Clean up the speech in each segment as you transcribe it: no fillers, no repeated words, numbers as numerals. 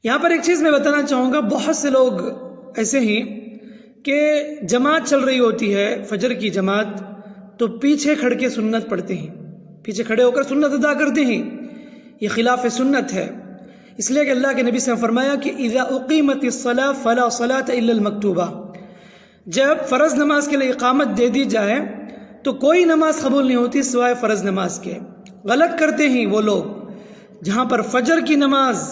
یہاں پر ایک چیز میں بتانا چاہوں گا، بہت سے لوگ ایسے ہیں کہ جماعت چل رہی ہوتی ہے فجر کی جماعت، تو پیچھے کھڑ کے سنت پڑھتے ہیں، پیچھے کھڑے ہو کر سنت ادا کرتے ہیں۔ یہ خلاف سنت ہے، اس لیے کہ اللہ کے نبی سے فرمایا کہ اذا اقیمت الصلاۃ فلا صلاۃ الا المکتوبہ، جب فرض نماز کے لیے اقامت دے دی جائے تو کوئی نماز قبول نہیں ہوتی سوائے فرض نماز کے۔ غلط کرتے ہیں وہ لوگ جہاں پر فجر کی نماز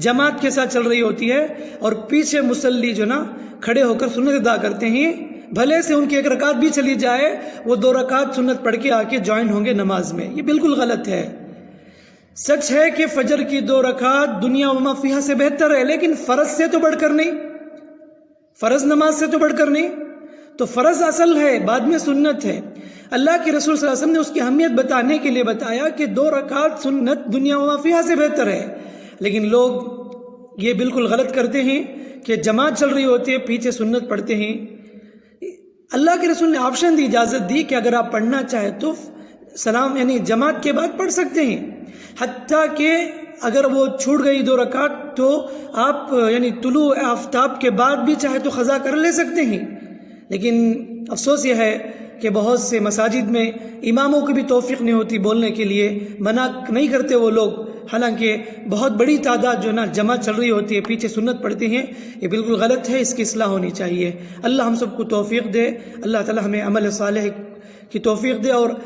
جماعت کے ساتھ چل رہی ہوتی ہے اور پیچھے مصلی جو نا کھڑے ہو کر سنت ادا کرتے ہیں، بھلے سے ان کی ایک رکعت بھی چلی جائے وہ 2 رکعت سنت پڑھ کے آ کے جوائن ہوں گے نماز میں۔ یہ بالکل غلط ہے۔ سچ ہے کہ فجر کی 2 رکعت دنیا وما فیہا سے بہتر ہے، لیکن فرض سے تو بڑھ کر نہیں، فرض نماز سے تو بڑھ کر نہیں۔ تو فرض اصل ہے، بعد میں سنت ہے۔ اللہ کے رسول صلی اللہ علیہ وسلم نے اس کی اہمیت بتانے کے لیے بتایا کہ 2 رکعت سنت دنیا وما فیہا سے بہتر ہے، لیکن لوگ یہ بالکل غلط کرتے ہیں کہ جماعت چل رہی ہوتی ہے پیچھے سنت پڑھتے ہیں۔ اللہ کے رسول نے آپشن دی، اجازت دی کہ اگر آپ پڑھنا چاہیں تو سلام یعنی جماعت کے بعد پڑھ سکتے ہیں، حتیٰ کہ اگر وہ چھوٹ گئی 2 رکعت تو آپ یعنی طلوع آفتاب کے بعد بھی چاہے تو قضا کر لے سکتے ہیں۔ لیکن افسوس یہ ہے کہ بہت سے مساجد میں اماموں کی بھی توفیق نہیں ہوتی بولنے کے لیے، منع نہیں کرتے وہ لوگ، حالانکہ بہت بڑی تعداد جو نا جماعت چل رہی ہوتی ہے پیچھے سنت پڑھتے ہیں۔ یہ بالکل غلط ہے، اس کی اصلاح ہونی چاہیے۔ اللہ ہم سب کو توفیق دے، اللہ تعالی ہمیں عمل صالح کی توفیق دے اور